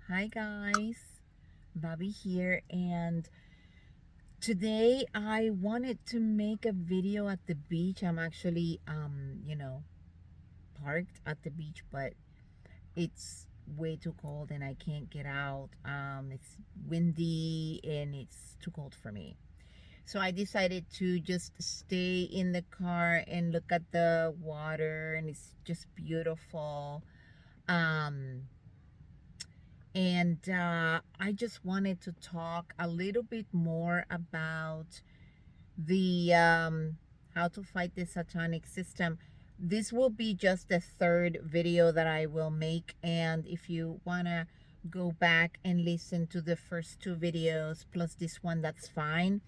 Hi guys, Bobby here, and today I wanted to make a video at the beach. I'm actually parked at the beach, but it's way too cold and I can't get out. It's windy and it's too cold for me. So I decided to just stay in the car and look at the water, and it's just beautiful. Um And I just wanted to talk a little bit more about the how to fight the satanic system. This will be just the third video that I will make. And if you want to go back and listen to the first two videos plus this one, that's fine.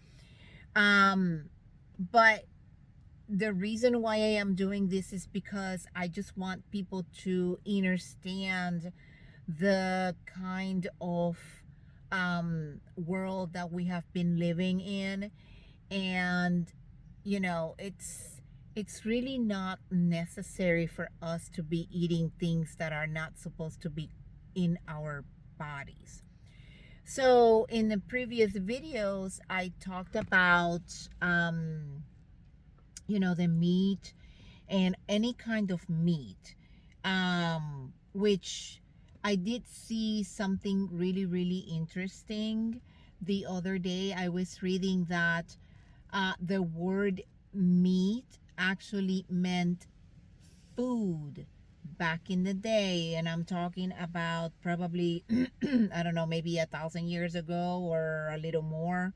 But the reason why I am doing this is because I just want people to understand the kind of world that we have been living in. And it's really not necessary for us to be eating things that are not supposed to be in our bodies. So in the previous videos I talked about the meat and any kind of meat, which I did see something really, really interesting the other day. I was reading that the word meat actually meant food back in the day, and I'm talking about probably I don't know, maybe 1,000 years ago or a little more.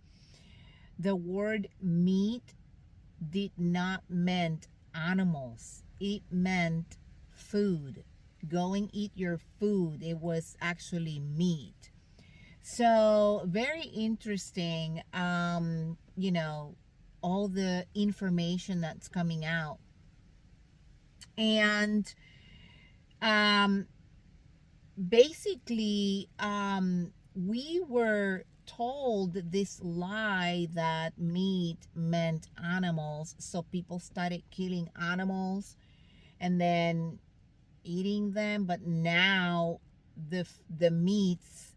The word meat did not meant animals. It meant food. Go and eat your food. It was actually meat. So very interesting. All the information that's coming out. And um basically we were told this lie that meat meant animals, so people started killing animals and then eating them. But now the meats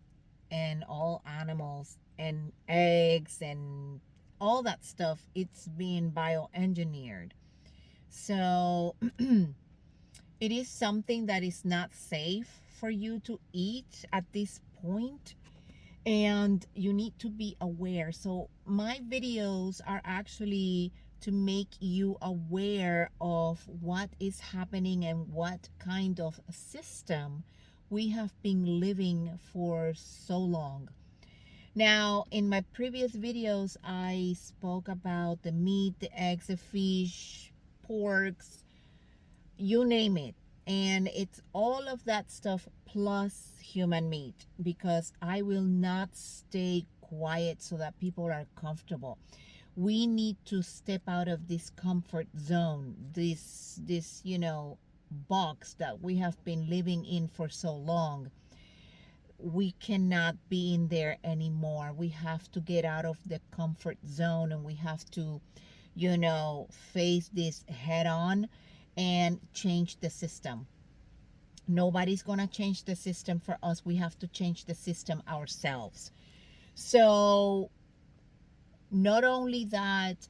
and all animals and eggs and all that stuff, it's being bioengineered. So it is something that is not safe for you to eat at this point, and you need to be aware. So my videos are actually to make you aware of what is happening and what kind of system we have been living for so long. Now, in my previous videos, I spoke about the meat, the eggs, the fish, porks, you name it. And it's all of that stuff plus human meat, because I will not stay quiet so that people are comfortable. We need to step out of this comfort zone, this box that we have been living in for so long. We cannot be in there anymore. We have to get out of the comfort zone, and we have to face this head on and change the system. Nobody's gonna change the system for us. We have to change the system ourselves. So not only that,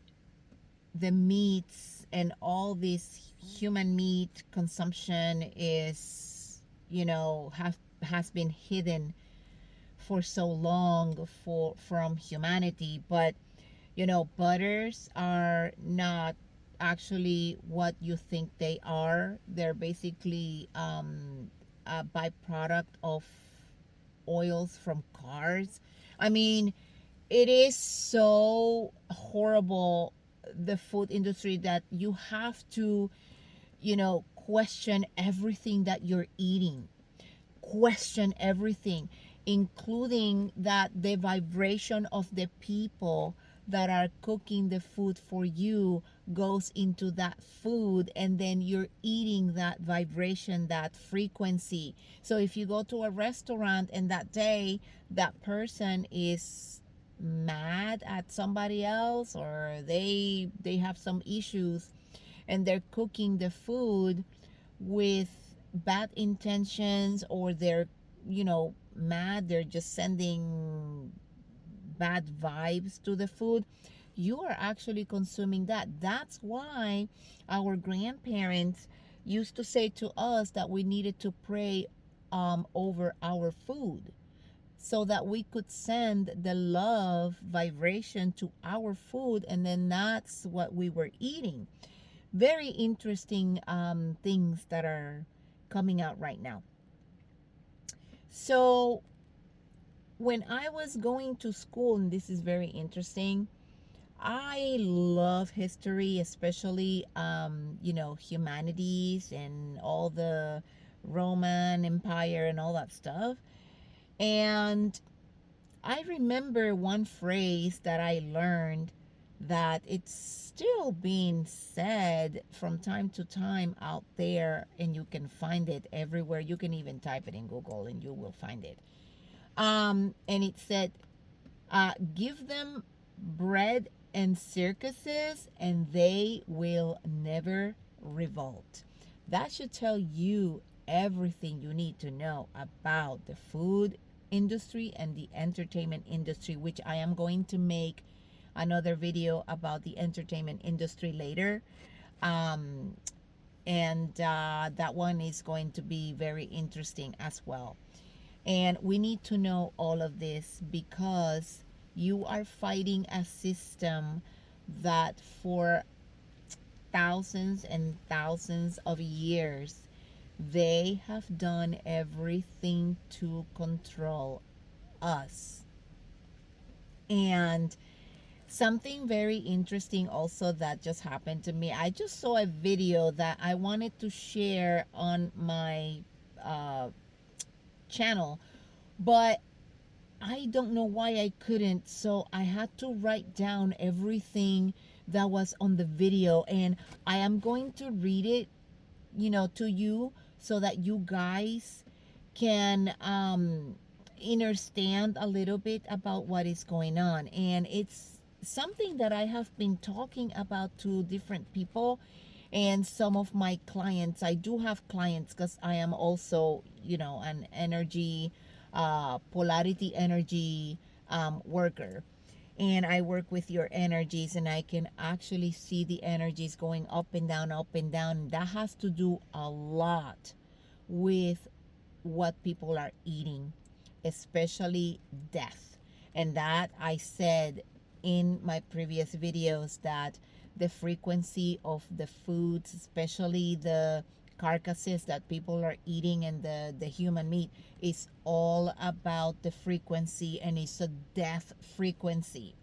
the meats and all this human meat consumption is have has been hidden for so long from humanity. But butters are not actually what you think they are. They're basically a byproduct of oils from cars. I mean, it is so horrible, the food industry, that you have to question everything that you're eating. Question everything, including that the vibration of the people that are cooking the food for you goes into that food, and then you're eating that vibration, that frequency. So if you go to a restaurant and that day that person is mad at somebody else, or they have some issues, and they're cooking the food with bad intentions, or they're mad, they're just sending bad vibes to the food, you are actually consuming that. That's why our grandparents used to say to us that we needed to pray over our food so that we could send the love vibration to our food, and then that's what we were eating. Very interesting things that are coming out right now. So when I was going to school, and this is very interesting, I love history, especially humanities and all the Roman Empire and all that stuff. And I remember one phrase that I learned that it's still being said from time to time out there, and you can find it everywhere. You can even type it in Google and you will find it. And it said, give them bread and circuses and they will never revolt. That should tell you everything you need to know about the food industry and the entertainment industry, which I am going to make another video about the entertainment industry later. And that one is going to be very interesting as well. And we need to know all of this because you are fighting a system that for thousands and thousands of years they have done everything to control us. And something very interesting also that just happened to me, I just saw a video that I wanted to share on my channel, but I don't know why I couldn't, so I had to write down everything that was on the video, and I am going to read it, to you so that you guys can understand a little bit about what is going on. And it's something that I have been talking about to different people and some of my clients. I do have clients because I am also, an energy, polarity energy worker. And I work with your energies, and I can actually see the energies going up and down, up and down. That has to do a lot with what people are eating, especially death. And that I said in my previous videos that the frequency of the foods, especially the carcasses that people are eating and the human meat, is all about the frequency, and it's a death frequency.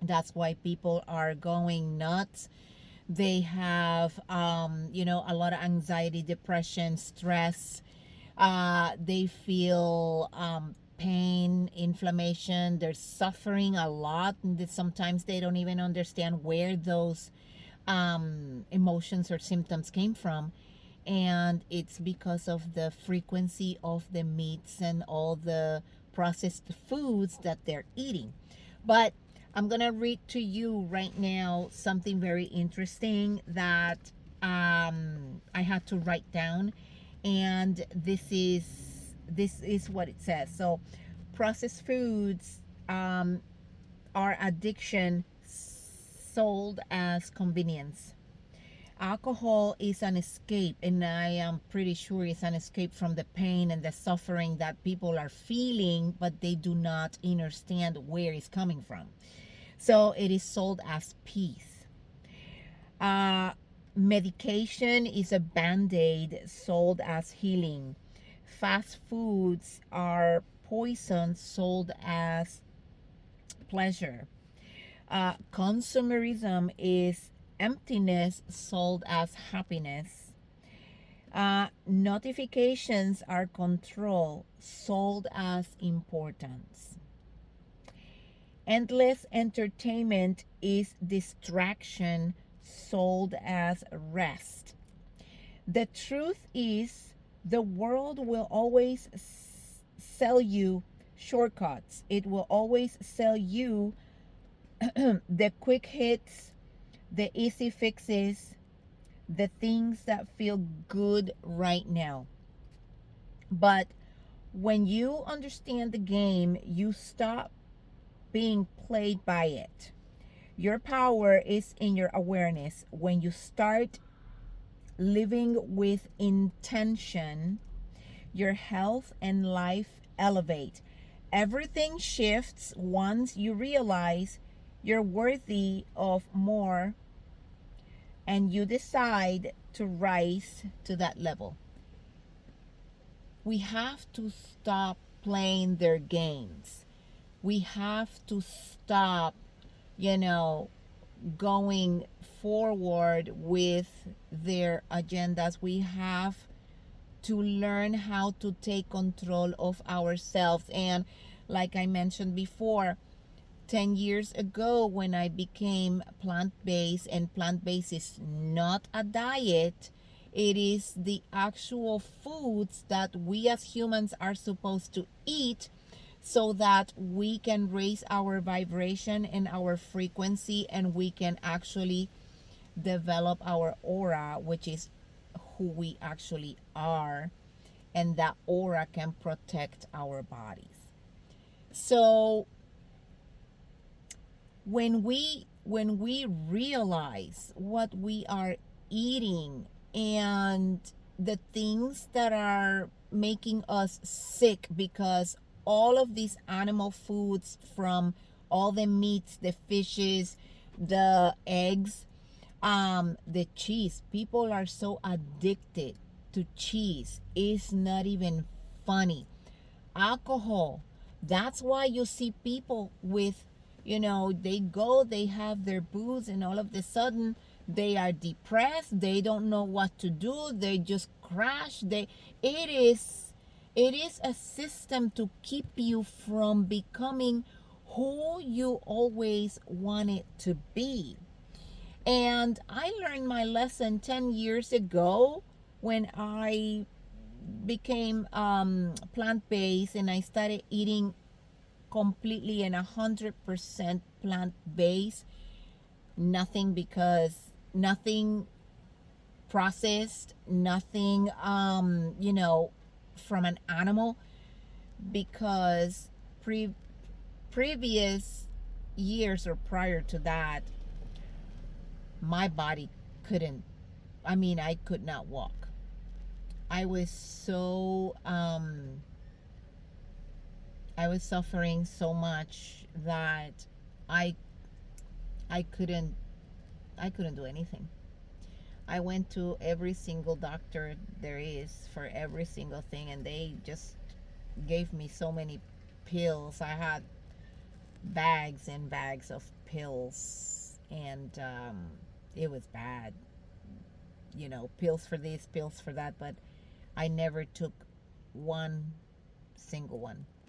That's why people are going nuts. They have a lot of anxiety, depression, stress. They feel pain, inflammation. They're suffering a lot, and sometimes they don't even understand where those emotions or symptoms came from. And it's because of the frequency of the meats and all the processed foods that they're eating. But I'm gonna read to you right now something very interesting that I had to write down, and this is what it says. So, processed foods are addiction sold as convenience. Alcohol is an escape, and I am pretty sure it's an escape from the pain and the suffering that people are feeling, but they do not understand where it's coming from. So it is sold as peace. Medication is a band-aid sold as healing. Fast foods are poison sold as pleasure. Consumerism is emptiness sold as happiness. Notifications are control sold as importance. Endless entertainment is distraction sold as rest. The truth is, the world will always sell you shortcuts. It will always sell you the quick hits, the easy fixes, the things that feel good right now. But When you understand the game, you stop being played by it. Your power is in your awareness. When you start living with intention, your health and life elevate. Everything shifts once you realize you're worthy of more and you decide to rise to that level. We have to stop playing their games. We have to stop, you know, going forward with their agendas. We have to learn how to take control of ourselves. And like I mentioned before, 10 years ago when I became plant-based, and plant-based is not a diet, it is the actual foods that we as humans are supposed to eat so that we can raise our vibration and our frequency, and we can actually develop our aura, which is who we actually are, and that aura can protect our bodies. So when we realize what we are eating and the things that are making us sick, because all of these animal foods, from all the meats, the fishes, the eggs, the cheese, people are so addicted to cheese. It's not even funny. Alcohol, that's why you see people with, they have their booze, and all of a sudden they are depressed, they don't know what to do, they just crash. It is a system to keep you from becoming who you always wanted to be. And I learned my lesson 10 years ago when I became plant-based, and I started eating completely and 100% plant-based. Nothing processed, nothing from an animal, because previous years or prior to that, my body couldn't, I could not walk. I was suffering so much that I I couldn't I couldn't do anything. I went to every single doctor there is for every single thing, and they just gave me so many pills. I had bags and bags of pills, and it was bad. Pills for this, pills for that, but I never took one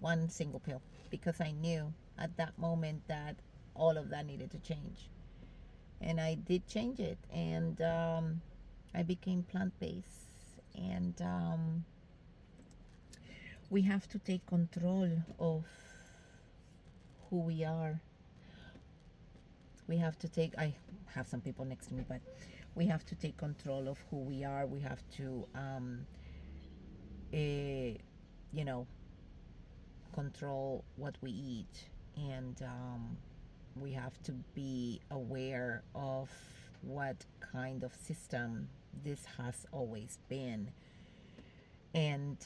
one single pill, because I knew at that moment that all of that needed to change. And I did change it, and I became plant-based. And we have to take control of who we are. I have some people next to me, but we have to take control of who we are. We have to eh, you know control what we eat, and we have to be aware of what kind of system this has always been. And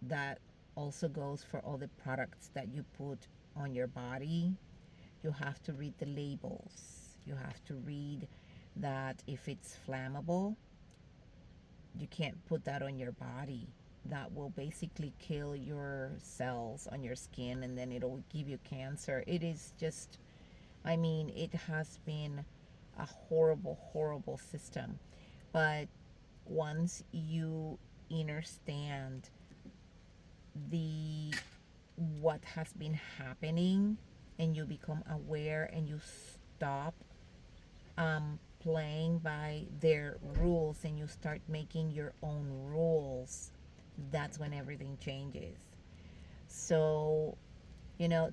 that also goes for all the products that you put on your body. You have to read the labels. You have to read that if it's flammable, you can't put that on your body. That will basically kill your cells on your skin, and then it'll give you cancer. It is just, it has been a horrible, horrible system. But once you understand what has been happening, and you become aware, and you stop playing by their rules, and you start making your own rules, that's when everything changes. So,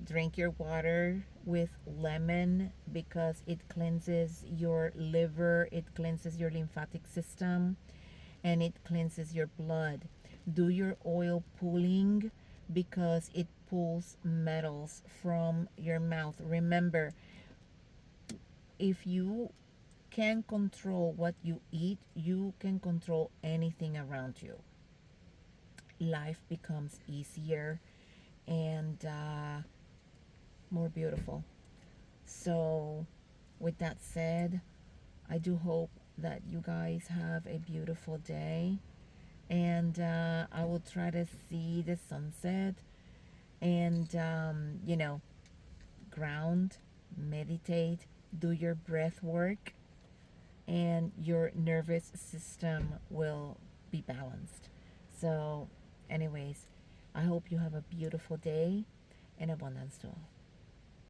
drink your water with lemon, because it cleanses your liver, it cleanses your lymphatic system, and it cleanses your blood. Do your oil pulling because it pulls metals from your mouth. Remember, if you can control what you eat, you can control anything around you. Life becomes easier and more beautiful. So, with that said, I do hope that you guys have a beautiful day. And I will try to see the sunset and, ground, meditate, do your breath work, and your nervous system will be balanced. So, anyways, I hope you have a beautiful day and abundance to all.